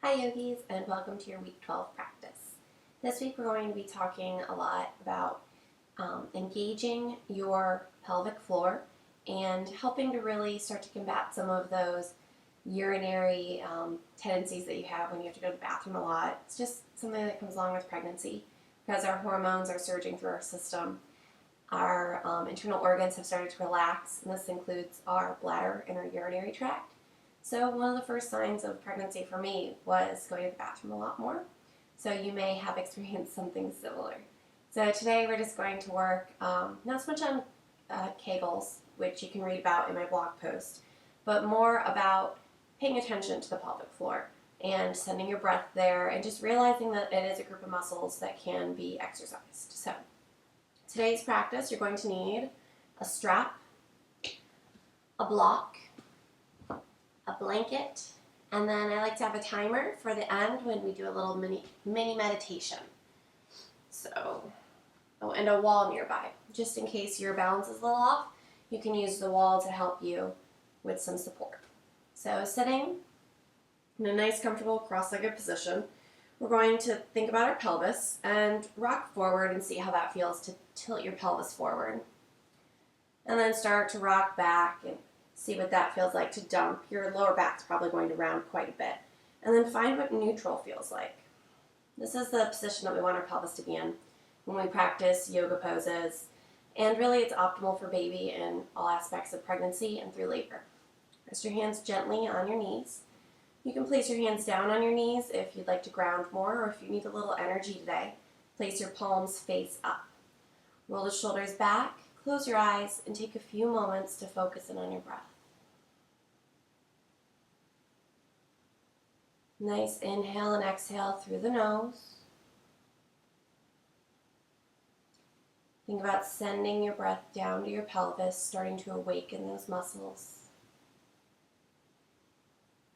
Hi yogis, and welcome to your week 12 practice. This week we're going to be talking a lot about engaging your pelvic floor and helping to really start to combat some of those urinary tendencies that you have when you have to go to the bathroom a lot. It's just something that comes along with pregnancy because our hormones are surging through our system. Our internal organs have started to relax, and this includes our bladder and our urinary tract. So one of the first signs of pregnancy for me was going to the bathroom a lot more. So you may have experienced something similar. So today we're just going to work not so much on Kegels, which you can read about in my blog post, but more about paying attention to the pelvic floor and sending your breath there and just realizing that it is a group of muscles that can be exercised. So today's practice, you're going to need a strap, a block, a blanket, and then I like to have a timer for the end when we do a little mini meditation. So, and a wall nearby. Just in case your balance is a little off, you can use the wall to help you with some support. So sitting in a nice, comfortable, cross-legged position, we're going to think about our pelvis and rock forward and see how that feels to tilt your pelvis forward. And then start to rock back and see what that feels like to dump. Your lower back's probably going to round quite a bit. And then find what neutral feels like. This is the position that we want our pelvis to be in when we practice yoga poses. And really it's optimal for baby in all aspects of pregnancy and through labor. Rest your hands gently on your knees. You can place your hands down on your knees if you'd like to ground more, or if you need a little energy today, place your palms face up. Roll the shoulders back. Close your eyes and take a few moments to focus in on your breath. Nice inhale and exhale through the nose. Think about sending your breath down to your pelvis, starting to awaken those muscles.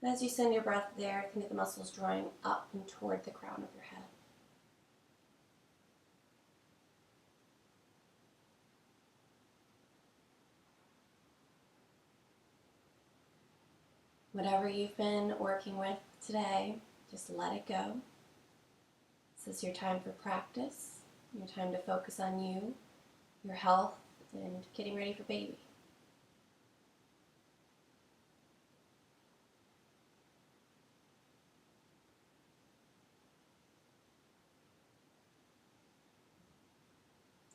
As you send your breath there, think of the muscles drawing up and toward the crown of your head. Whatever you've been working with today, just let it go. This is your time for practice, your time to focus on you, your health, and getting ready for baby.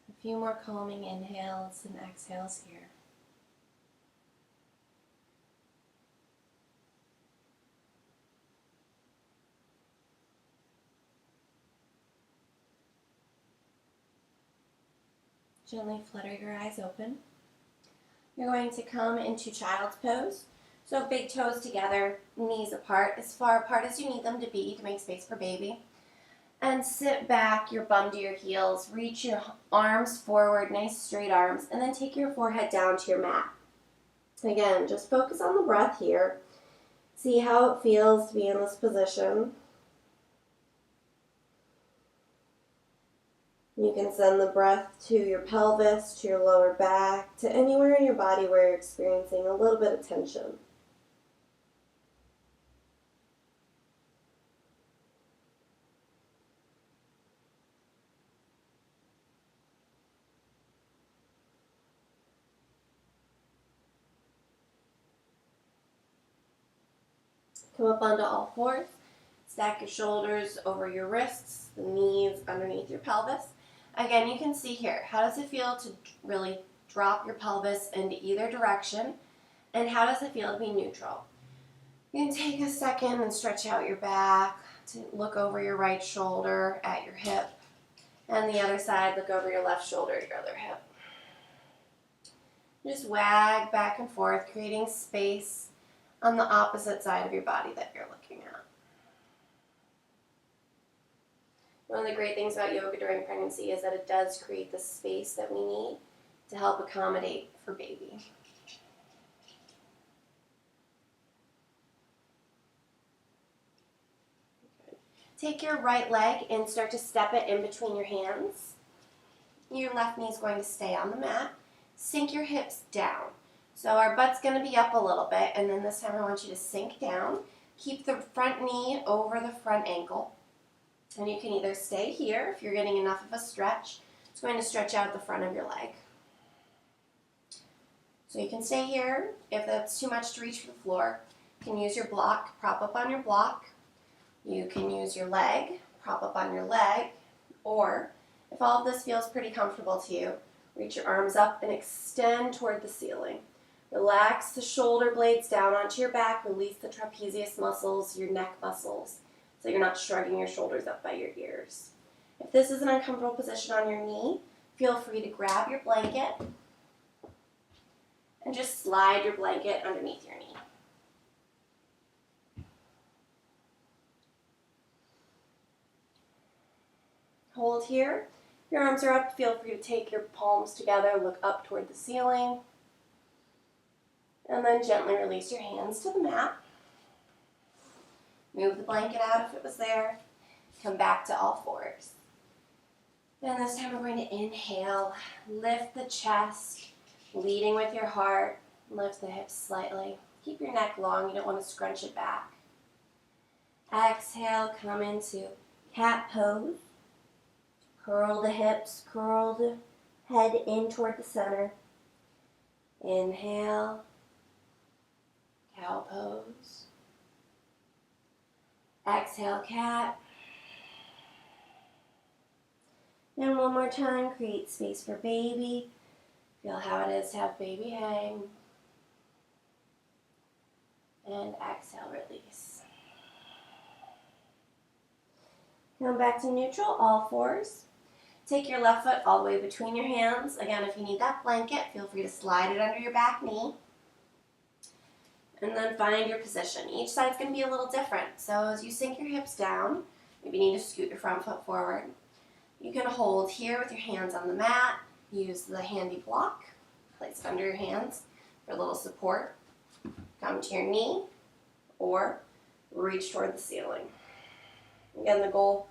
A few more calming inhales and exhales here. Gently flutter your eyes open. You're going to come into child's pose. So big toes together, knees apart, as far apart as you need them to be to make space for baby. And sit back, your bum to your heels. Reach your arms forward, nice straight arms, and then take your forehead down to your mat. Again, just focus on the breath here. See how it feels to be in this position. You can send the breath to your pelvis, to your lower back, to anywhere in your body where you're experiencing a little bit of tension. Come up onto all fours. Stack your shoulders over your wrists, the knees underneath your pelvis. Again, you can see here, how does it feel to really drop your pelvis into either direction, and how does it feel to be neutral? You can take a second and stretch out your back to look over your right shoulder at your hip, and the other side, look over your left shoulder at your other hip. Just wag back and forth, creating space on the opposite side of your body that you're looking at. One of the great things about yoga during pregnancy is that it does create the space that we need to help accommodate for baby. Good. Take your right leg and start to step it in between your hands. Your left knee is going to stay on the mat. Sink your hips down. So our butt's going to be up a little bit, and then this time I want you to sink down. Keep the front knee over the front ankle. And you can either stay here if you're getting enough of a stretch. It's going to stretch out the front of your leg. So you can stay here. If that's too much to reach for the floor, you can use your block, prop up on your block. You can use your leg, prop up on your leg. Or, if all of this feels pretty comfortable to you, reach your arms up and extend toward the ceiling. Relax the shoulder blades down onto your back. Release the trapezius muscles, your neck muscles, so you're not shrugging your shoulders up by your ears. If this is an uncomfortable position on your knee, feel free to grab your blanket and just slide your blanket underneath your knee. Hold here. If your arms are up, feel free to take your palms together, look up toward the ceiling, and then gently release your hands to the mat. Move the blanket out if it was there. Come back to all fours. And this time we're going to inhale, lift the chest, leading with your heart. Lift the hips slightly. Keep your neck long, you don't want to scrunch it back. Exhale, come into cat pose. Curl the hips, curl the head in toward the center. Inhale, cow pose. Exhale, cat. And one more time, create space for baby. Feel how it is to have baby hang. And exhale, release. Come back to neutral, all fours. Take your left foot all the way between your hands. Again, if you need that blanket, feel free to slide it under your back knee. And then find your position. Each side's going to be a little different. So as you sink your hips down, maybe you need to scoot your front foot forward. You can hold here with your hands on the mat. Use the handy block. Place it under your hands for a little support. Come to your knee or reach toward the ceiling. Again, the goal,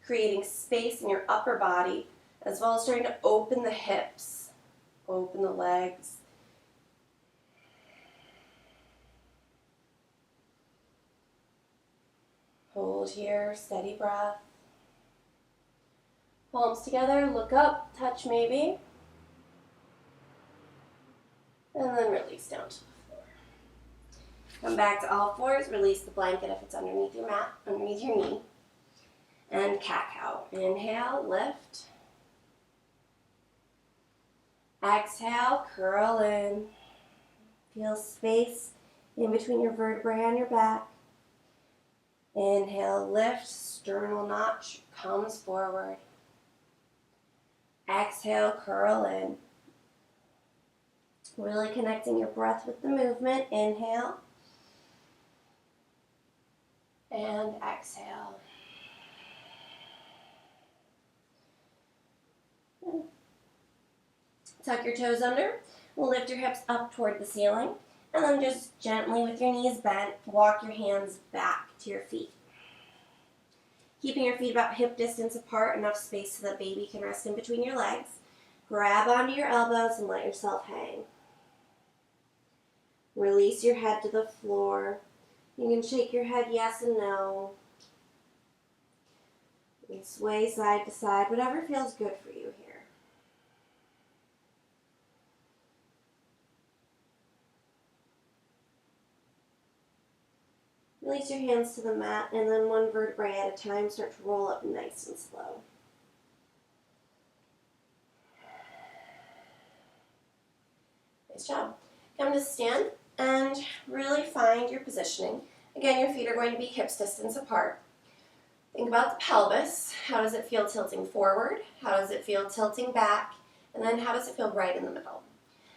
creating space in your upper body as well as starting to open the hips, open the legs. Hold here, steady breath. Palms together, look up, touch maybe. And then release down to the floor. Come back to all fours, release the blanket if it's underneath your mat, underneath your knee. And cat-cow. Inhale, lift. Exhale, curl in. Feel space in between your vertebrae on your back. Inhale, lift, sternal notch comes forward. Exhale, curl in. Really connecting your breath with the movement. Inhale. And exhale. Tuck your toes under. Lift your hips up toward the ceiling. And then just gently with your knees bent, walk your hands back to your feet. Keeping your feet about hip distance apart, enough space so that baby can rest in between your legs. Grab onto your elbows and let yourself hang. Release your head to the floor. You can shake your head yes and no. You can sway side to side, whatever feels good for you here. Release your hands to the mat, and then one vertebrae at a time, start to roll up nice and slow. Nice job. Come to stand and really find your positioning. Again, your feet are going to be hips distance apart. Think about the pelvis. How does it feel tilting forward? How does it feel tilting back? And then how does it feel right in the middle?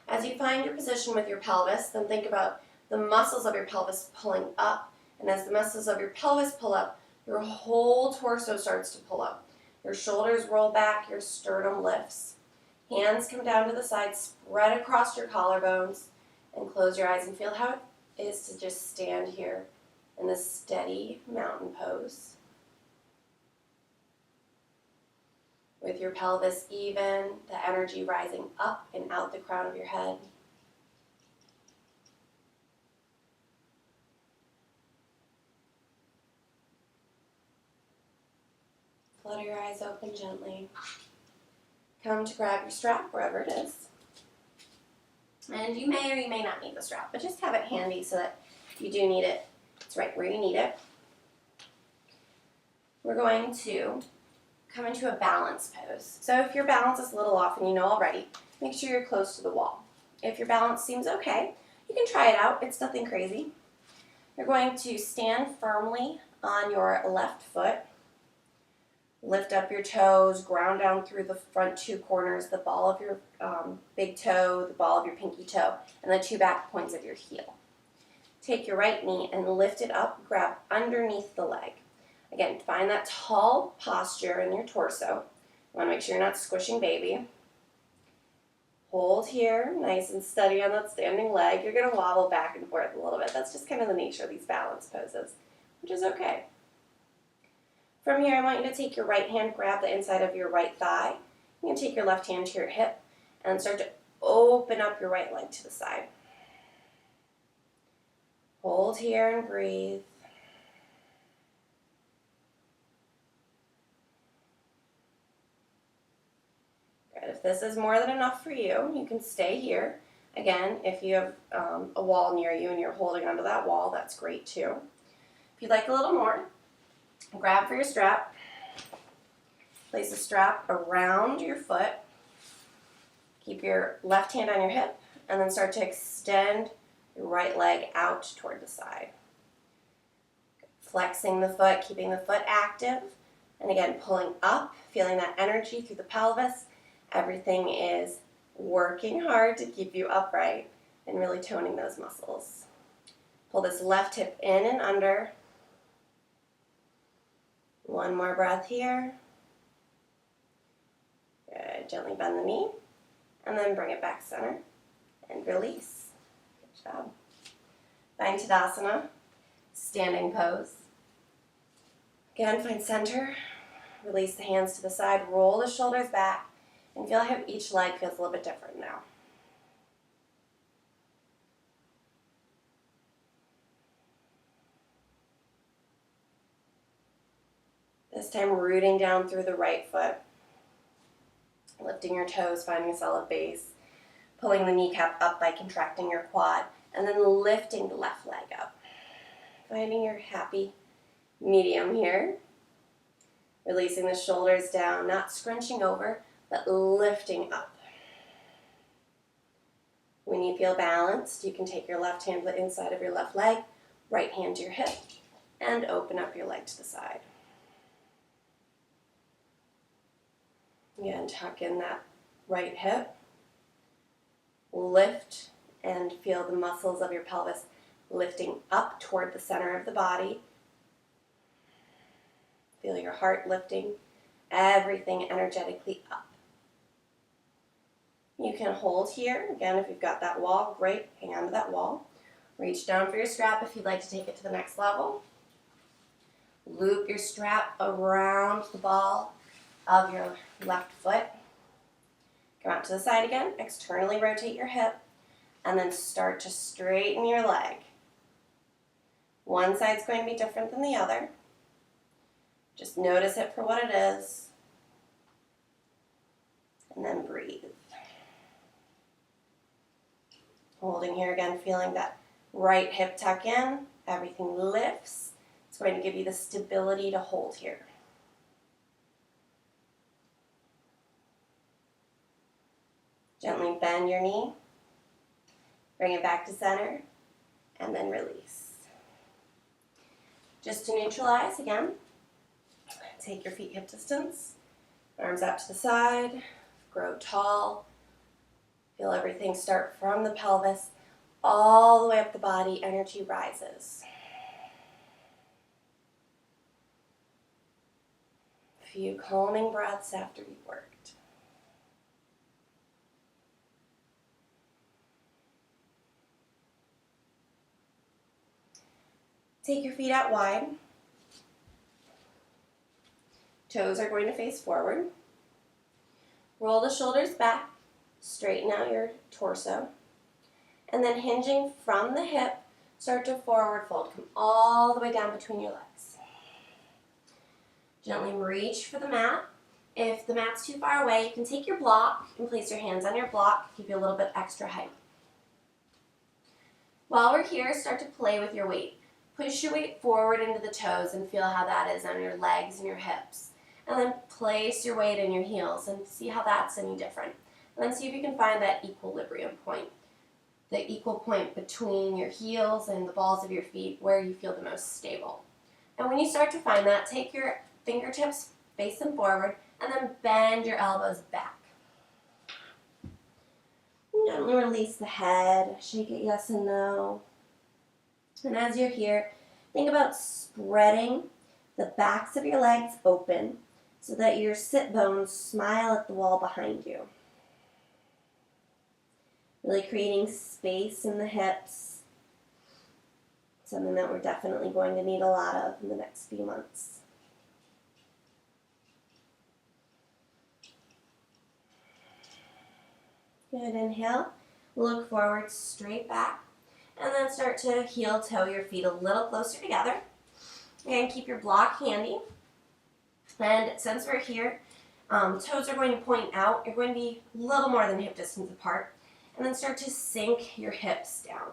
As you find your position with your pelvis, then think about the muscles of your pelvis pulling up. And as the muscles of your pelvis pull up, your whole torso starts to pull up. Your shoulders roll back, your sternum lifts. Hands come down to the side, spread across your collarbones, and close your eyes and feel how it is to just stand here in this steady mountain pose. With your pelvis even, the energy rising up and out the crown of your head. Flutter your eyes open gently. Come to grab your strap wherever it is. And you may or you may not need the strap, but just have it handy so that if you do need it, it's right where you need it. We're going to come into a balance pose. So if your balance is a little off and you know already, make sure you're close to the wall. If your balance seems okay, you can try it out. It's nothing crazy. You're going to stand firmly on your left foot. Lift up your toes, ground down through the front two corners, the ball of your big toe, the ball of your pinky toe, and the two back points of your heel. Take your right knee and lift it up, grab underneath the leg. Again, find that tall posture in your torso. You want to make sure you're not squishing baby. Hold here, nice and steady on that standing leg. You're going to wobble back and forth a little bit. That's just kind of the nature of these balance poses, which is okay. From here, I want you to take your right hand, grab the inside of your right thigh. You can take your left hand to your hip and start to open up your right leg to the side. Hold here and breathe. Good. If this is more than enough for you, you can stay here. Again, if you have a wall near you and you're holding onto that wall, that's great too. If you'd like a little more, grab for your strap. Place the strap around your foot. Keep your left hand on your hip, and then start to extend your right leg out toward the side. Flexing the foot, keeping the foot active, and again, pulling up, feeling that energy through the pelvis. Everything is working hard to keep you upright and really toning those muscles. Pull this left hip in and under. One more breath here. Good. Gently bend the knee, and then bring it back center and release. Good job. Find Tadasana, standing pose. Again, find center. Release the hands to the side, roll the shoulders back, and feel how each leg feels a little bit different now. This time rooting down through the right foot, lifting your toes, finding a solid base, pulling the kneecap up by contracting your quad, and then lifting the left leg up. Finding your happy medium here. Releasing the shoulders down, not scrunching over, but lifting up. When you feel balanced, you can take your left hand to the inside of your left leg, right hand to your hip, and open up your leg to the side. Again, tuck in that right hip. Lift and feel the muscles of your pelvis lifting up toward the center of the body. Feel your heart lifting, everything energetically up. You can hold here. Again, if you've got that wall, great. Hang on to that wall. Reach down for your strap if you'd like to take it to the next level. Loop your strap around the ball of your left foot. Come out to the side again. Externally rotate your hip. And then start to straighten your leg. One side's going to be different than the other. Just notice it for what it is. And then breathe. Holding here again, feeling that right hip tuck in. Everything lifts. It's going to give you the stability to hold here. Gently bend your knee. Bring it back to center. And then release. Just to neutralize again. Take your feet hip distance, arms out to the side, grow tall. Feel everything start from the pelvis all the way up the body, energy rises. A few calming breaths after you've worked. Take your feet out wide. Toes are going to face forward. Roll the shoulders back, straighten out your torso, and then hinging from the hip, start to forward fold. Come all the way down between your legs. Gently reach for the mat. If the mat's too far away, you can take your block and place your hands on your block, give you a little bit extra height. While we're here, start to play with your weight. Push your weight forward into the toes and feel how that is on your legs and your hips. And then place your weight in your heels and see how that's any different. And then see if you can find that equilibrium point, the equal point between your heels and the balls of your feet where you feel the most stable. And when you start to find that, take your fingertips, face them forward, and then bend your elbows back. Gently release the head, shake it yes and no. And as you're here, think about spreading the backs of your legs open so that your sit bones smile at the wall behind you. Really creating space in the hips, something that we're definitely going to need a lot of in the next few months. Good, inhale, look forward, straight back, and then start to heel toe your feet a little closer together. And keep your block handy. And since we're here, toes are going to point out. You're going to be a little more than hip distance apart. And then start to sink your hips down.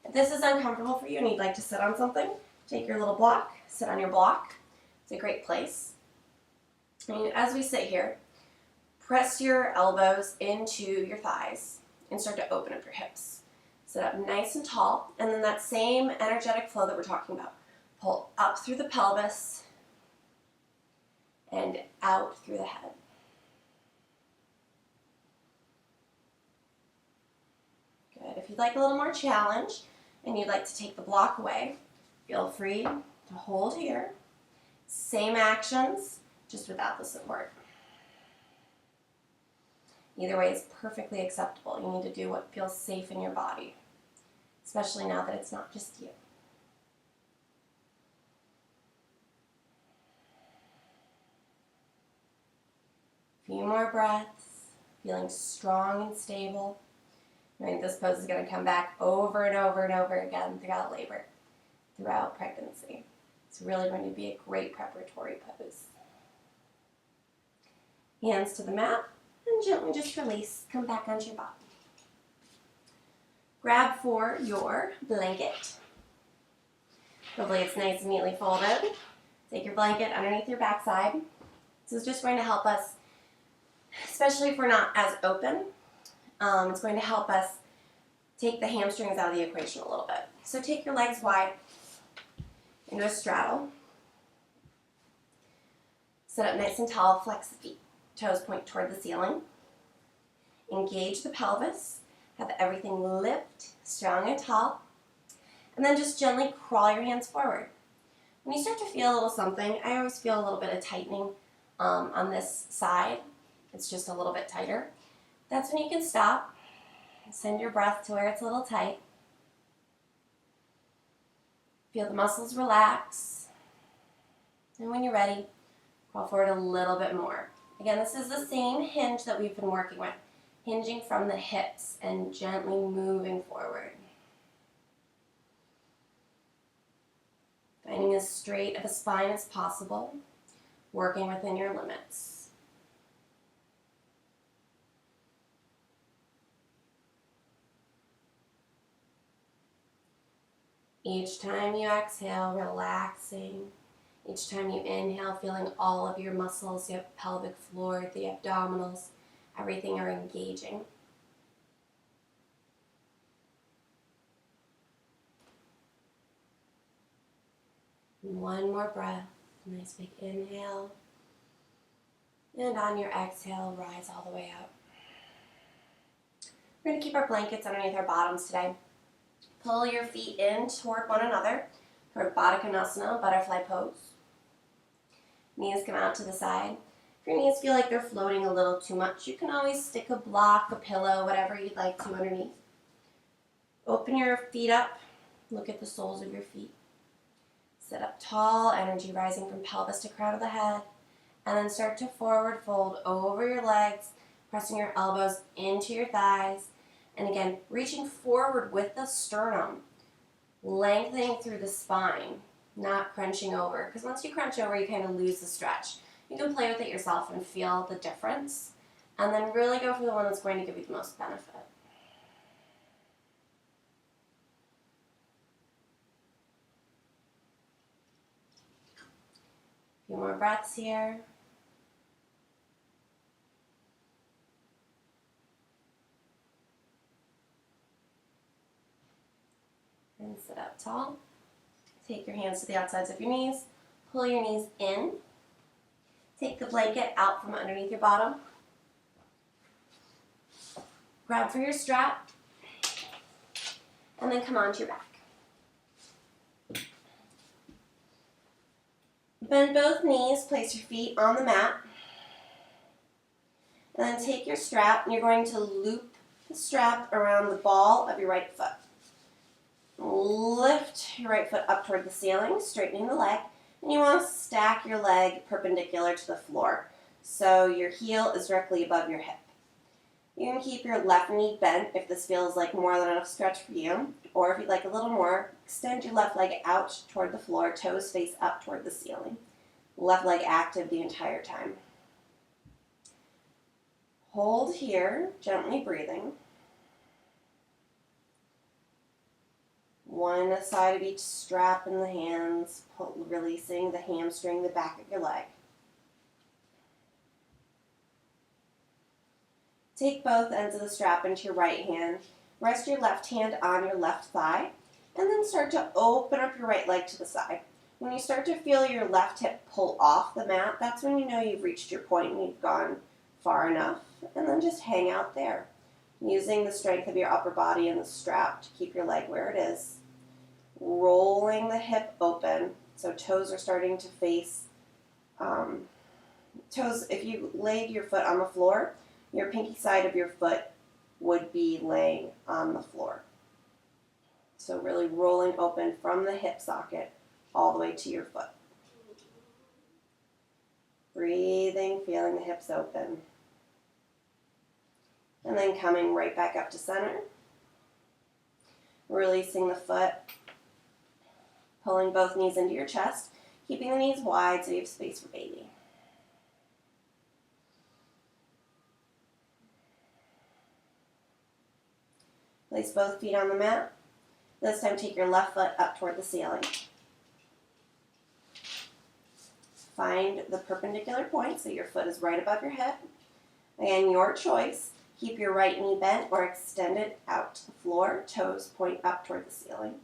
If this is uncomfortable for you and you'd like to sit on something, take your little block, sit on your block. It's a great place. And as we sit here, press your elbows into your thighs and start to open up your hips. Sit up nice and tall, and then that same energetic flow that we're talking about. Pull up through the pelvis and out through the head. Good. If you'd like a little more challenge and you'd like to take the block away, feel free to hold here. Same actions, just without the support. Either way is perfectly acceptable. You need to do what feels safe in your body, especially now that it's not just you. Few more breaths, feeling strong and stable. I think this pose is going to come back over and over and over again throughout labor, throughout pregnancy. It's really going to be a great preparatory pose. Hands to the mat. And gently just release, come back onto your body. Grab for your blanket. Hopefully it's nice and neatly folded. Take your blanket underneath your backside. This is just going to help us, especially if we're not as open, it's going to help us take the hamstrings out of the equation a little bit. So take your legs wide into a straddle. Sit up nice and tall, flex the feet. Toes point toward the ceiling. Engage the pelvis. Have everything lift, strong and tall. And then just gently crawl your hands forward. When you start to feel a little something, I always feel a little bit of tightening on this side. It's just a little bit tighter. That's when you can stop. Send your breath to where it's a little tight. Feel the muscles relax. And when you're ready, crawl forward a little bit more. Again, this is the same hinge that we've been working with, hinging from the hips and gently moving forward. Finding as straight of a spine as possible, working within your limits. Each time you exhale, relaxing. Each time you inhale, feeling all of your muscles, your pelvic floor, the abdominals, everything are engaging. One more breath, nice big inhale. And on your exhale, rise all the way up. We're going to keep our blankets underneath our bottoms today. Pull your feet in toward one another, toward Baddha Konasana, butterfly pose. Knees come out to the side. If your knees feel like they're floating a little too much, you can always stick a block, a pillow, whatever you'd like to underneath. Open your feet up. Look at the soles of your feet. Sit up tall, energy rising from pelvis to crown of the head. And then start to forward fold over your legs, pressing your elbows into your thighs. And again, reaching forward with the sternum, lengthening through the spine. not crunching over, because once you crunch over, you kind of lose the stretch. You can play with it yourself and feel the difference, and then really go for the one that's going to give you the most benefit. A few more breaths here. And sit up tall. Take your hands to the outsides of your knees. Pull your knees in. Take the blanket out from underneath your bottom. Grab for your strap. And then come onto your back. Bend both knees. Place your feet on the mat. And then take your strap and you're going to loop the strap around the ball of your right foot. Lift your right foot up toward the ceiling, straightening the leg, and you want to stack your leg perpendicular to the floor so your heel is directly above your hip. You can keep your left knee bent if this feels like more than enough stretch for you, or if you'd like a little more, extend your left leg out toward the floor, toes face up toward the ceiling. Left leg active the entire time. Hold here, gently breathing. One side of each strap in the hands, releasing the hamstring, the back of your leg. Take both ends of the strap into your right hand. Rest your left hand on your left thigh, and then start to open up your right leg to the side. When you start to feel your left hip pull off the mat, that's when you know you've reached your point and you've gone far enough. And then just hang out there, using the strength of your upper body and the strap to keep your leg where it is. Rolling the hip open, so toes are starting to face, toes, if you laid your foot on the floor, your pinky side of your foot would be laying on the floor. So really rolling open from the hip socket all the way to your foot. Breathing, feeling the hips open. And then coming right back up to center. Releasing the foot. Pulling both knees into your chest. Keeping the knees wide so you have space for baby. Place both feet on the mat. This time take your left foot up toward the ceiling. Find the perpendicular point so your foot is right above your hip. Again, your choice. Keep your right knee bent or extend it out to the floor. Toes point up toward the ceiling.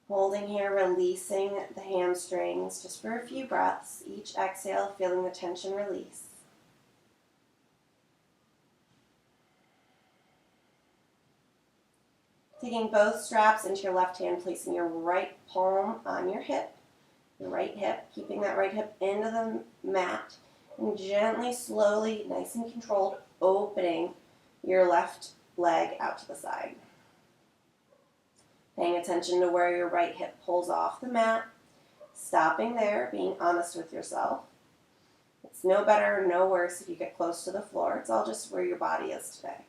Holding here, releasing the hamstrings just for a few breaths. Each exhale, feeling the tension release. Taking both straps into your left hand, placing your right palm on your hip, your right hip, keeping that right hip into the mat, and gently, slowly, nice and controlled, opening your left leg out to the side. Paying attention to where your right hip pulls off the mat, stopping there, being honest with yourself. It's no better, no worse if you get close to the floor. It's all just where your body is today.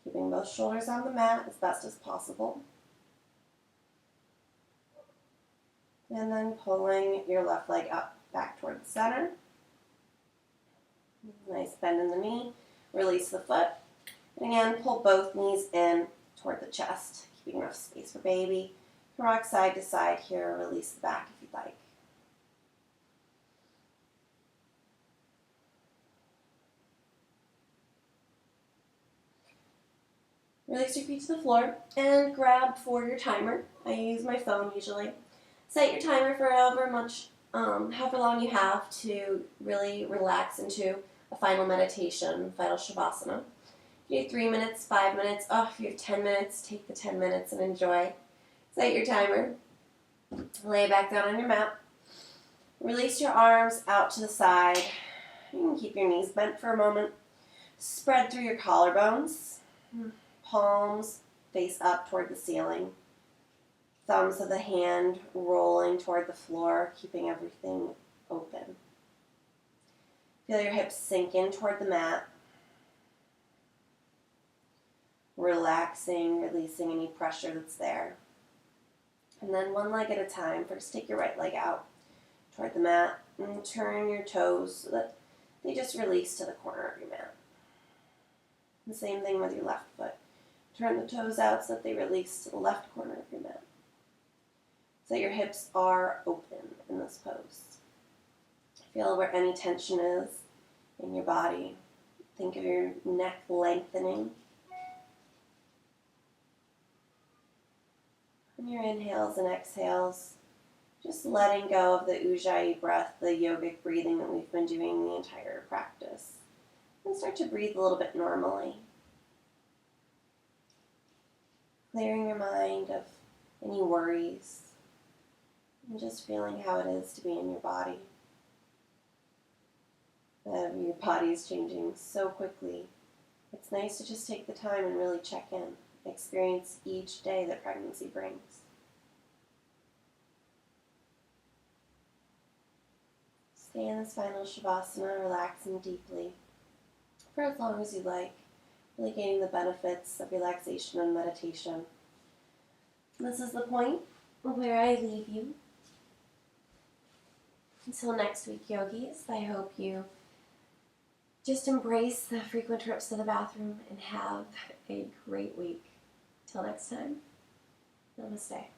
Keeping both shoulders on the mat as best as possible. And then pulling your left leg up, back toward the center. Nice bend in the knee. Release the foot. And again, pull both knees in toward the chest, keeping enough space for baby. Rock side to side here. Release the back if you'd like. Release your feet to the floor and grab for your timer. I use my phone usually. Set your timer for however long you have to really relax into a final meditation, final shavasana. If you do 3 minutes, 5 minutes, if you have 10 minutes, take the 10 minutes and enjoy. Set your timer. Lay back down on your mat. Release your arms out to the side. You can keep your knees bent for a moment. Spread through your collarbones. Palms face up toward the ceiling. Thumbs of the hand rolling toward the floor, keeping everything open. Feel your hips sink in toward the mat. Relaxing, releasing any pressure that's there. And then one leg at a time, first take your right leg out toward the mat and turn your toes so that they just release to the corner of your mat. The same thing with your left foot. Turn the toes out so that they release to the left corner of your mat. So that your hips are open in this pose. Feel where any tension is in your body. Think of your neck lengthening. On your inhales and exhales, just letting go of the Ujjayi breath, the yogic breathing that we've been doing the entire practice. And start to breathe a little bit normally. Clearing your mind of any worries. And just feeling how it is to be in your body. Your body is changing so quickly. It's nice to just take the time and really check in. Experience each day that pregnancy brings. Stay in this final Shavasana, relaxing deeply for as long as you like, really gaining the benefits of relaxation and meditation. This is the point where I leave you. Until next week, yogis, I hope you just embrace the frequent trips to the bathroom and have a great week. Till next time, namaste.